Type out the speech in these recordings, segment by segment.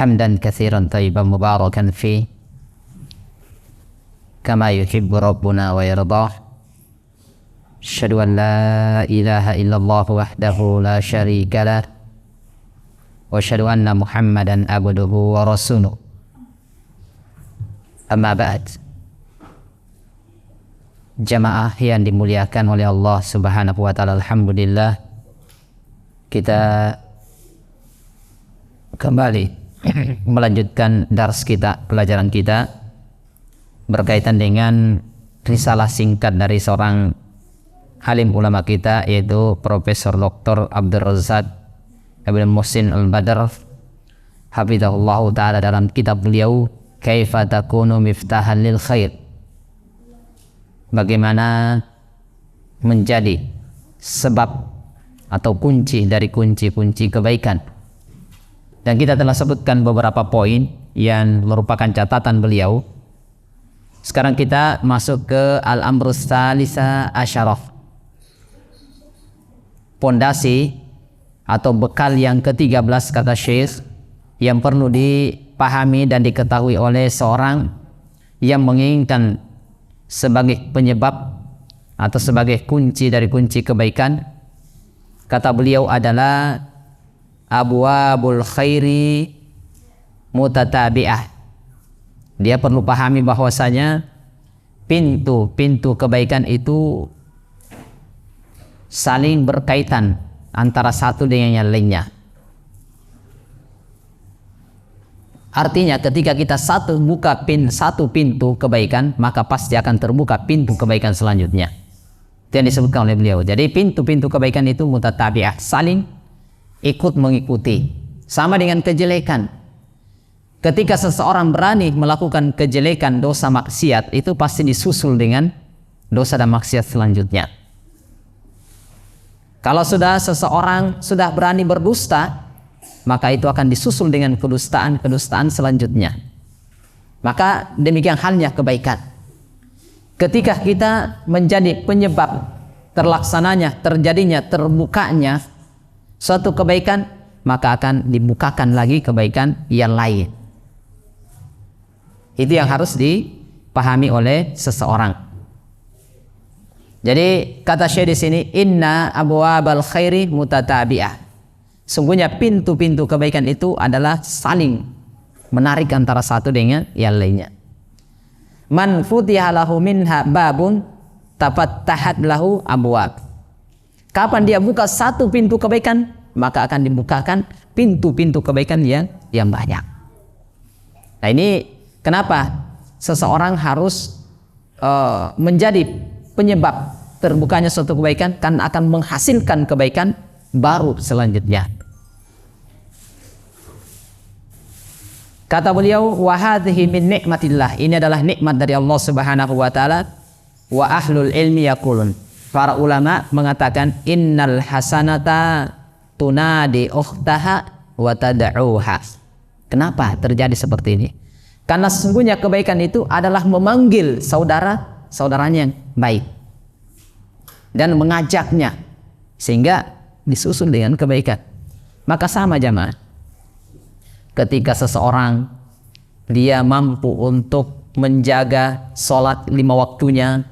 حمدا كثيرا طيبا مباركا فيه كما يحب ربنا ويرضاه. أشهد أن لا إله إلا الله وحده لا شريك له وأشهد أن محمدا عبده ورسوله. Amma ba'd. Jamaah yang dimuliakan oleh Allah Subhanahu wa taala, alhamdulillah kita kembali melanjutkan dars kita, pelajaran kita berkaitan dengan risalah singkat dari seorang alim ulama kita, yaitu Profesor Dr. Abdul Razak Ibn Muhsin Al-Badr hafizahullah ta'ala, dalam kitab beliau Kaifa takunu miftahan lil khair, bagaimana menjadi sebab atau kunci dari kunci-kunci kebaikan. Dan kita telah sebutkan beberapa poin yang merupakan catatan beliau. Sekarang kita masuk ke Al-Amrus Tsalisa Asyarah, pondasi atau bekal yang ke-13 kata Syekh, yang perlu dipahami dan diketahui oleh seorang yang menginginkan sebagai penyebab atau sebagai kunci dari kunci kebaikan. Kata beliau adalah abwabul khairi mutatabi'ah. Dia perlu pahami bahwasanya pintu-pintu kebaikan itu saling berkaitan antara satu dengan yang lainnya. Artinya ketika kita buka satu pintu kebaikan, maka pasti akan terbuka pintu kebaikan selanjutnya. Itu yang disebutkan oleh beliau. Jadi pintu-pintu kebaikan itu mutatabi'ah, saling ikut mengikuti. Sama dengan kejelekan. Ketika seseorang berani melakukan kejelekan, dosa, maksiat, itu pasti disusul dengan dosa dan maksiat selanjutnya. Kalau seseorang sudah berani berdusta, maka itu akan disusul dengan kedustaan selanjutnya. Maka demikian halnya kebaikan. Ketika kita menjadi penyebab terlaksananya, terjadinya, terbukanya suatu kebaikan, maka akan dibukakan lagi kebaikan yang lain. Itu yang harus dipahami oleh seseorang. Jadi kata Syekh di sini, inna abwabal khairi mutatabi'ah. Sungguhnya pintu-pintu kebaikan itu adalah saling menarik antara satu dengan yang lainnya. Man futiha lahu minha babun tafattahat lahu abwab. Kapan dia buka satu pintu kebaikan, maka akan dibukakan pintu-pintu kebaikan yang banyak. Nah, ini kenapa seseorang harus menjadi penyebab terbukanya suatu kebaikan, karena akan menghasilkan kebaikan baru selanjutnya. Kata beliau, wa hadhihi min nikmatillah, ini adalah nikmat dari Allah Subhanahu wa taala. Wa ahlul ilmi yaqulun, para ulama mengatakan, innal hasanata tunadi ukhtaha wa tad'uha. Kenapa terjadi seperti ini? Karena sesungguhnya kebaikan itu adalah memanggil saudaranya yang baik dan mengajaknya sehingga disusul dengan kebaikan. Maka sama jamaah, ketika seseorang dia mampu untuk menjaga sholat 5 waktunya,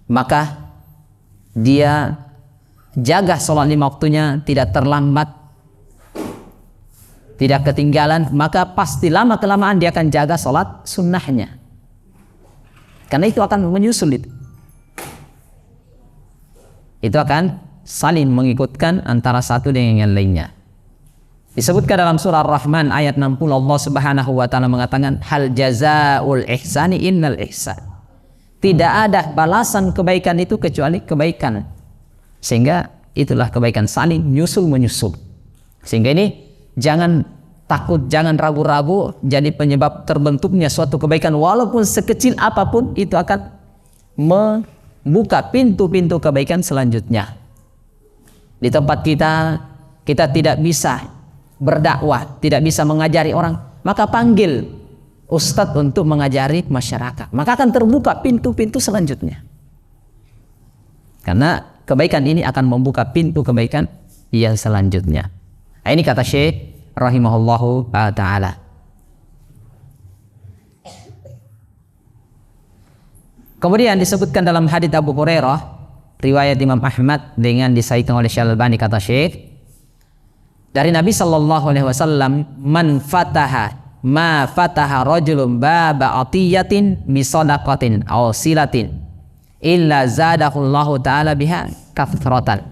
maka dia jaga sholat 5 waktunya tidak terlambat, tidak ketinggalan, maka pasti lama kelamaan dia akan jaga sholat sunnahnya, karena itu akan menyusul itu akan saling mengikutkan antara satu dengan yang lainnya. Disebutkan dalam surah Ar-Rahman ayat 60, Allah Subhanahu wa taala mengatakan, hal jazaul ihsani innal ihsan. Tidak ada balasan kebaikan itu kecuali kebaikan. Sehingga itulah kebaikan saling menyusul. Sehingga ini jangan takut, jangan ragu-ragu jadi penyebab terbentuknya suatu kebaikan, walaupun sekecil apapun itu akan membuka pintu-pintu kebaikan selanjutnya. Di tempat kita tidak bisa berdakwah, tidak bisa mengajari orang, maka panggil ustadz untuk mengajari masyarakat, maka akan terbuka pintu-pintu selanjutnya. Karena kebaikan ini akan membuka pintu kebaikan yang selanjutnya. Nah, ini kata Syekh, rahimahullahu taala. Kemudian disebutkan dalam hadits Abu Hurairah riwayat Imam Ahmad dengan disahihkan oleh Syekh Al-Albani, kata Syekh, dari Nabi sallallahu alaihi wasallam, man fataha ma fataha rajulun baba atiyatin bi sadaqatin aw silatin illa zadahullahu taala biha kathratan.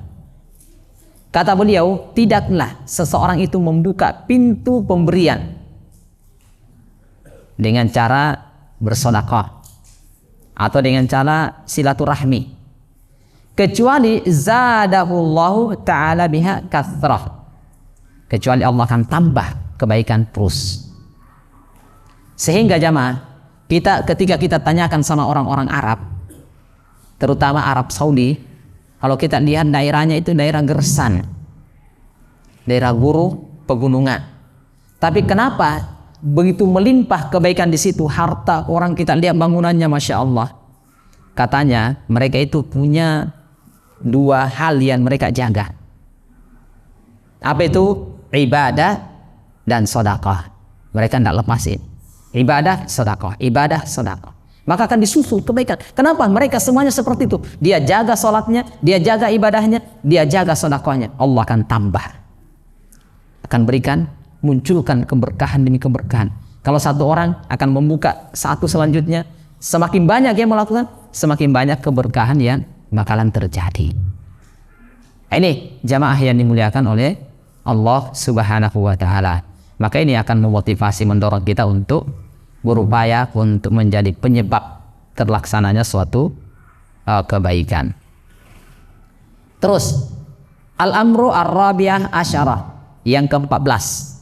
Kata beliau, tidaklah seseorang itu membuka pintu pemberian dengan cara bersedekah atau dengan cara silaturahmi, kecuali zadahullahu ta'ala biha kathrah, kecuali Allah akan tambah kebaikan terus. Sehingga jamaah, ketika kita tanyakan sama orang-orang Arab, terutama Arab Saudi, kalau kita lihat daerahnya itu daerah gersan, daerah guru, pegunungan. Tapi kenapa begitu melimpah kebaikan di situ, harta orang, kita lihat bangunannya, masya Allah. Katanya mereka itu punya dua hal yang mereka jaga. Apa itu? Ibadah dan sedekah. Mereka tidak lepasin. Ibadah, sedekah, ibadah, sedekah. Maka akan disusul kebaikan. Kenapa? Mereka semuanya seperti itu. Dia jaga sholatnya, dia jaga ibadahnya, dia jaga sedekahnya. Allah akan tambah, akan berikan, munculkan keberkahan demi keberkahan. Kalau satu orang akan membuka satu, selanjutnya semakin banyak yang melakukan, semakin banyak keberkahan yang bakalan terjadi. Ini jamaah yang dimuliakan oleh Allah Subhanahu wa taala. Maka ini akan memotivasi, mendorong kita untuk berupaya untuk menjadi penyebab terlaksananya suatu kebaikan. Terus al-amru ar-rabi'ah asyarah, yang ke-14.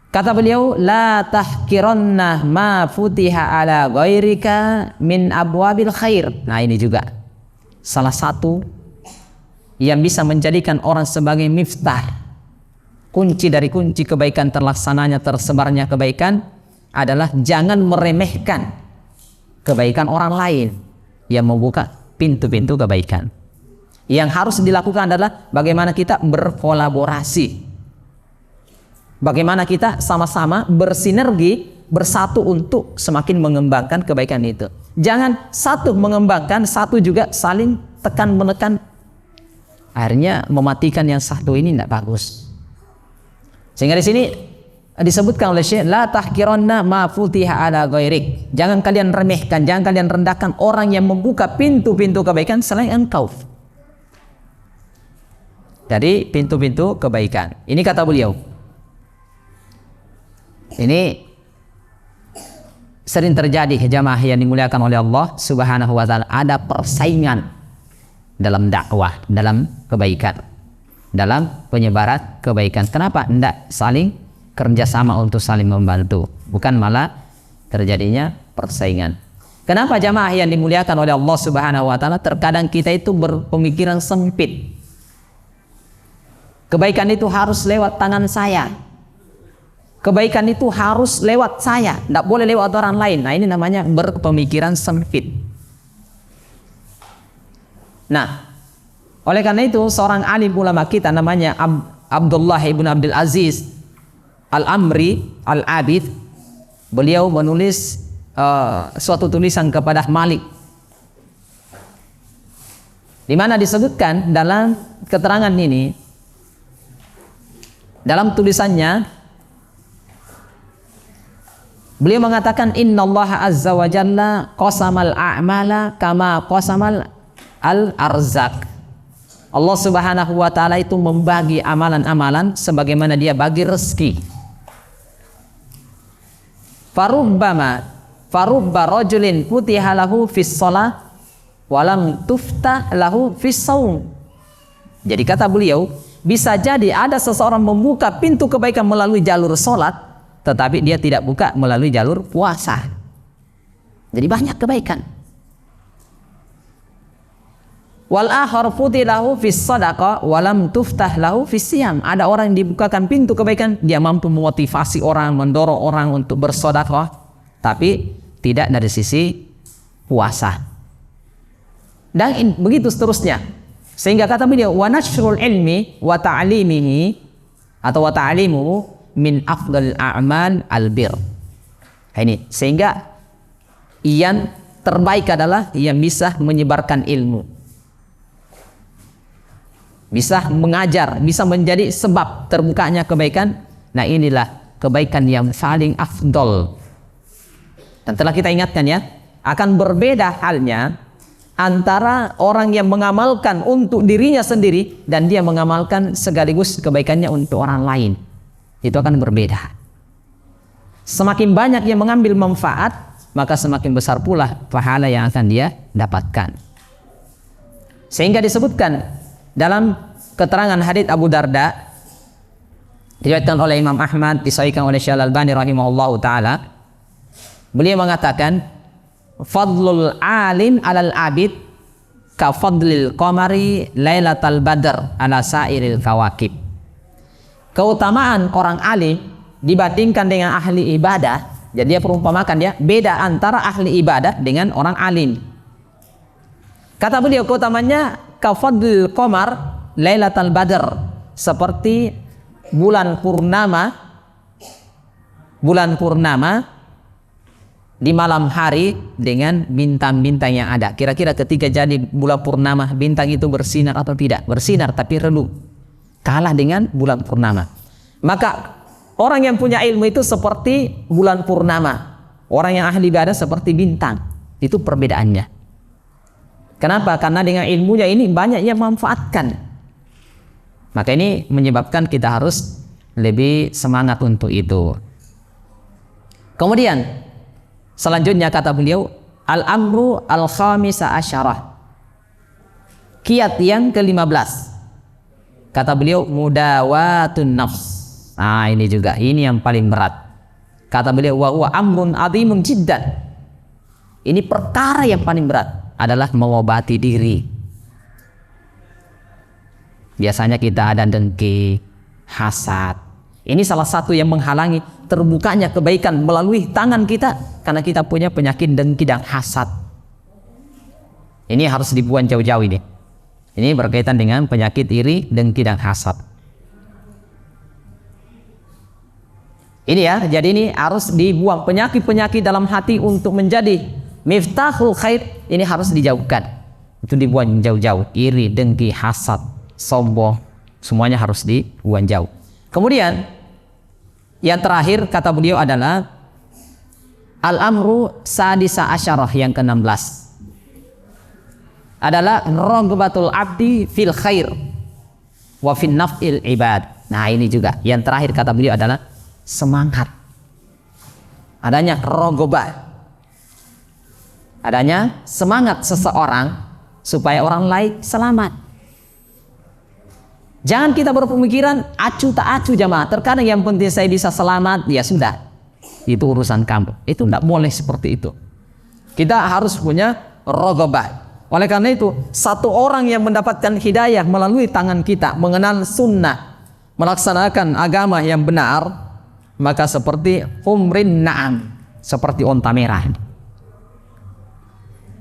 Kata beliau, la tahkiranna ma futiha ala ghairika min abwabil khair. Nah, ini juga salah satu yang bisa menjadikan orang sebagai miftah, kunci dari kunci kebaikan, terlaksananya, tersebarnya kebaikan, adalah jangan meremehkan kebaikan orang lain yang membuka pintu-pintu kebaikan. Yang harus dilakukan adalah bagaimana kita berkolaborasi, bagaimana kita sama-sama bersinergi, bersatu untuk semakin mengembangkan kebaikan itu. Jangan satu mengembangkan, satu juga saling tekan menekan, akhirnya mematikan yang satu ini, tidak bagus. Sehingga di sini disebutkan oleh Syekh, la tahkiranna ma futiha ala ghairik. Jangan kalian remehkan, jangan kalian rendahkan orang yang membuka pintu-pintu kebaikan selain engkau. Dari pintu-pintu kebaikan. Ini kata beliau. Ini sering terjadi jamaah yang dimuliakan oleh Allah Subhanahu wa taala. Ada persaingan dalam dakwah, dalam kebaikan, dalam penyebaran kebaikan. Kenapa tidak saling kerjasama untuk saling membantu? Bukan malah terjadinya persaingan. Kenapa jamaah yang dimuliakan oleh Allah Subhanahu wa taala? Terkadang kita itu berpemikiran sempit. Kebaikan itu harus lewat tangan saya. Kebaikan itu harus lewat saya, tidak boleh lewat orang lain. Nah, ini namanya berpemikiran sempit. Nah, oleh karena itu seorang alim ulama kita namanya Abdullah ibn Abdul Aziz Al-Amri Al-Abid, beliau menulis suatu tulisan kepada Malik, di mana disebutkan dalam keterangan ini, dalam tulisannya beliau mengatakan, innallaha azza wa jalla qasamal a'mala kama qasamal al-arzak. Allah Subhanahu wa taala itu membagi amalan-amalan sebagaimana dia bagi rezeki. Farubba rajulin futiha lahu fis shalah walam tuftah lahu fis shaum. Jadi kata beliau, bisa jadi ada seseorang membuka pintu kebaikan melalui jalur salat, tetapi dia tidak buka melalui jalur puasa. Jadi banyak kebaikan. Wal akhar futilahu fis sadaqah walam tuftah lahu fis siyam. Ada orang yang dibukakan pintu kebaikan, dia mampu memotivasi orang, mendorong orang untuk bersedekah, tapi tidak dari sisi puasa. Dan begitu seterusnya. Sehingga kata beliau, wa nashrul ilmi wa ta'limihi atau wa ta'limuhu min afdal a'mal albir. Ini sehingga yang terbaik adalah yang bisa menyebarkan ilmu, bisa mengajar, bisa menjadi sebab terbukanya kebaikan. Nah, inilah kebaikan yang paling afdol. Dan telah kita ingatkan ya, akan berbeda halnya antara orang yang mengamalkan untuk dirinya sendiri dan dia mengamalkan sekaligus kebaikannya untuk orang lain. Itu akan berbeda. Semakin banyak yang mengambil manfaat, maka semakin besar pula pahala yang akan dia dapatkan. Sehingga disebutkan dalam keterangan hadits Abu Darda, diriwayatkan oleh Imam Ahmad, disahihkan oleh Syekh Al-Albani rahimahullahu taala, beliau mengatakan, fadlul alim alal abid ka fadlil qamari lailatal badr ala sairil kawakib. Keutamaan orang alim dibandingkan dengan ahli ibadah, jadi dia perumpamakan ya, beda antara ahli ibadah dengan orang alim. Kata beliau, keutamanya ka fadlil qamar lailatal badr, seperti bulan purnama di malam hari dengan bintang-bintang yang ada. Kira-kira ketika jadi bulan purnama, bintang itu bersinar atau tidak? Bersinar tapi redup, kalah dengan bulan purnama. Maka orang yang punya ilmu itu seperti bulan purnama, orang yang ahli ibadah seperti bintang. Itu perbedaannya. Kenapa? Karena dengan ilmunya ini banyak yang manfaatkan. Maka ini menyebabkan kita harus lebih semangat untuk itu. Kemudian selanjutnya kata beliau, al-amru al-khamisa asyarah, kiat yang ke-15. Kata beliau, mudawatun nafs. Nah, ini juga, ini yang paling berat. Kata beliau, wa huwa amrun azimun jiddan. Ini perkara yang paling berat, adalah mengobati diri. Biasanya kita ada dengki, hasad. Ini salah satu yang menghalangi terbukanya kebaikan melalui tangan kita, karena kita punya penyakit dengki dan hasad. Ini harus dibuang jauh-jauh ini. Ini berkaitan dengan penyakit iri, dengki dan hasad. Ini ya, jadi ini harus dibuang penyakit-penyakit dalam hati untuk menjadi miftahul khair. Ini harus dijauhkan. Itu dibuang jauh-jauh. Iri, dengki, hasad, sombong, semuanya harus dibuang jauh. Kemudian yang terakhir kata beliau adalah al-amru sadisa asyarah, yang ke-16 adalah ragbatul abdi fil khair wa fin naf'il ibad. Nah, ini juga yang terakhir kata beliau adalah semangat, adanya ragabah, adanya semangat seseorang supaya orang lain selamat. Jangan kita berpemikiran acu tak acu jamaah. Terkadang yang penting saya bisa selamat, ya sudah, itu urusan kamu. Itu tidak boleh seperti itu. Kita harus punya ragabah. Oleh karena itu, satu orang yang mendapatkan hidayah melalui tangan kita, mengenal sunnah, melaksanakan agama yang benar, maka seperti humrin na'am, seperti onta merah.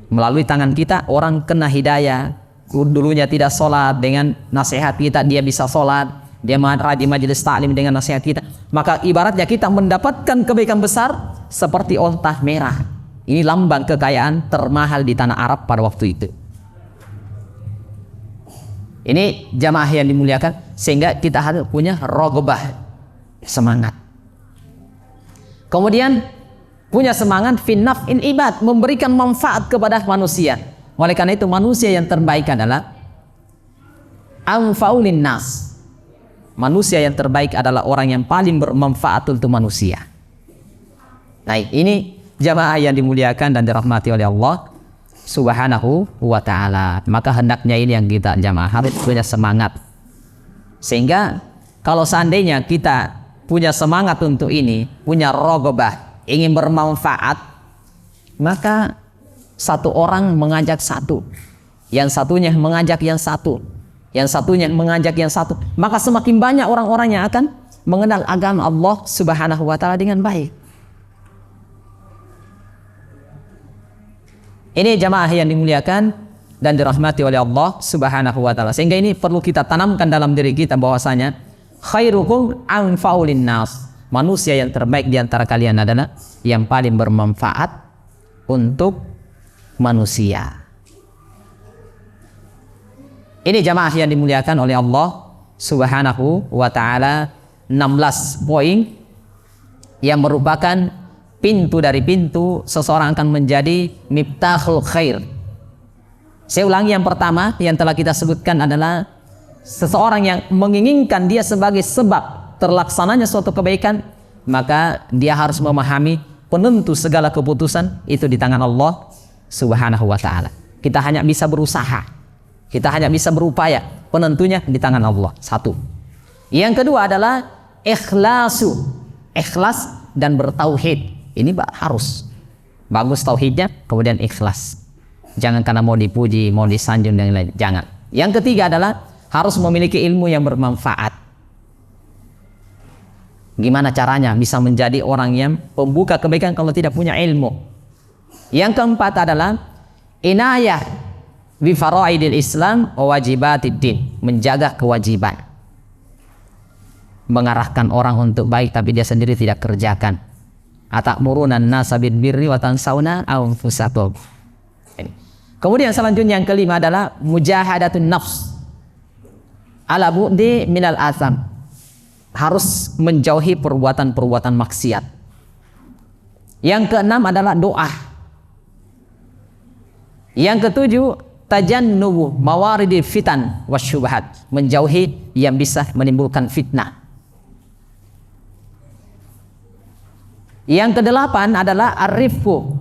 Melalui tangan kita orang kena hidayah. Dulunya tidak sholat, dengan nasihat kita dia bisa sholat, dia di majelis taklim dengan nasihat kita, maka ibaratnya kita mendapatkan kebaikan besar seperti onta merah. Ini lambang kekayaan termahal di tanah Arab pada waktu itu. Ini jamaah yang dimuliakan, sehingga kita harus punya ragabah, semangat. Kemudian punya semangat fin naf'in ibad, memberikan manfaat kepada manusia. Oleh karena itu manusia yang terbaik adalah anfa'ulin nas. Manusia yang terbaik adalah orang yang paling bermanfaat untuk manusia. Nah, ini jamaah yang dimuliakan dan dirahmati oleh Allah Subhanahu wa ta'ala. Maka hendaknya ini yang kita jamaah harus punya semangat. Sehingga kalau seandainya kita punya semangat untuk ini, punya ragabah, ingin bermanfaat, maka satu orang mengajak satu, yang satunya mengajak yang satu, yang satunya mengajak yang satu, maka semakin banyak orang-orang yang akan mengenal agama Allah Subhanahu wa ta'ala dengan baik. Ini jamaah yang dimuliakan dan dirahmati oleh Allah Subhanahu wa taala. Sehingga ini perlu kita tanamkan dalam diri kita bahwasanya khairukum anfa'u linnas. Manusia yang terbaik di antara kalian adalah yang paling bermanfaat untuk manusia. Ini jamaah yang dimuliakan oleh Allah Subhanahu wa taala, 16 poin yang merupakan pintu dari pintu seseorang akan menjadi miftahul khair. Saya ulangi, yang pertama yang telah kita sebutkan adalah seseorang yang menginginkan dia sebagai sebab terlaksananya suatu kebaikan, maka dia harus memahami penentu segala keputusan itu di tangan Allah Subhanahu wa taala. Kita hanya bisa berusaha, kita hanya bisa berupaya, penentunya di tangan Allah. Satu. Yang kedua adalah ikhlasu, ikhlas dan bertauhid. Ini harus bagus tauhidnya, kemudian ikhlas. Jangan karena mau dipuji, mau disanjung dan lain-lain. Jangan. Yang ketiga adalah harus memiliki ilmu yang bermanfaat. Gimana caranya bisa menjadi orang yang pembuka kebaikan kalau tidak punya ilmu? Yang keempat adalah inayah bi faraidil Islam wa wajibatid din, menjaga kewajiban. Mengarahkan orang untuk baik tapi dia sendiri tidak kerjakan. Atakmurunan nasa bil birri wa tansawna anfusakum. Kemudian selanjutnya yang kelima adalah mujahadatun nafs ala bu'di minal atham. Harus menjauhi perbuatan-perbuatan maksiat. Yang keenam adalah doa. Yang ketujuh tajannubu mawaridi fitan wasyubhat, menjauhi yang bisa menimbulkan fitnah. Yang kedelapan adalah arifku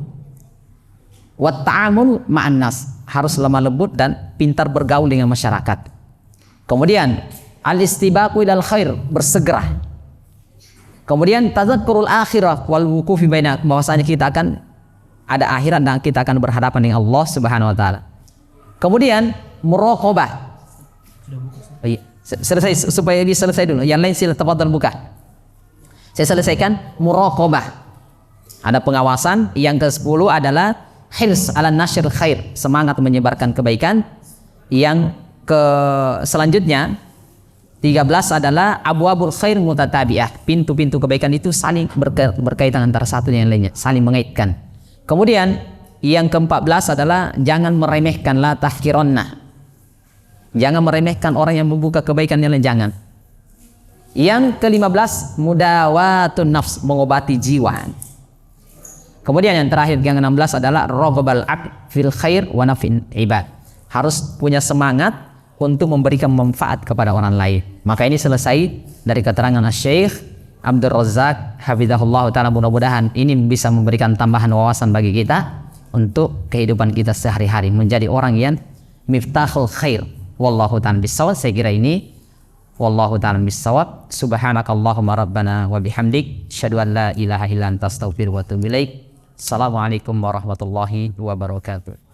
wa ta'amul ma'an nas, harus lemah lembut dan pintar bergaul dengan masyarakat. Kemudian al-istibaqu ilal khair, bersegera. Kemudian tadzakkurul akhirah wal wuqufi baina, bahwasanya kita akan ada akhirat dan kita akan berhadapan dengan Allah Subhanahu wa taala. Kemudian muraqabah. Selesai, supaya ini selesai dulu. Yang lain sila tafadhal buka. Saya selesaikan muraqabah. Ada pengawasan. Yang ke-10 adalah hirs ala nashr khair, semangat menyebarkan kebaikan. Yang selanjutnya 13 adalah abwabul khair mutatabi'ah, pintu-pintu kebaikan itu saling berkaitan antara satu dengan lainnya, saling mengaitkan. Kemudian yang ke-14 adalah jangan meremehkan, la tahkironna, jangan meremehkan orang yang membuka kebaikan yang lain, jangan. Yang ke-15 mudawatun nafs, mengobati jiwa. Kemudian yang terakhir yang ke-16 adalah raghabal abd fil khair wa naf'in ibad, harus punya semangat untuk memberikan manfaat kepada orang lain. Maka ini selesai dari keterangan Syekh Abdul Razak hafizahullah ta'ala. Mudah-mudahan ini bisa memberikan tambahan wawasan bagi kita untuk kehidupan kita sehari-hari, menjadi orang yang miftahul khair. Wallahu ta'ala bissawab. Saya kira ini wallahu ta'ala bissawab. Subhanakallahumma rabbana wa bihamdik, asyhadu an la ilaha illa anta astaghfiruka wa atubu ilaik. Assalamualaikum warahmatullahi wabarakatuh.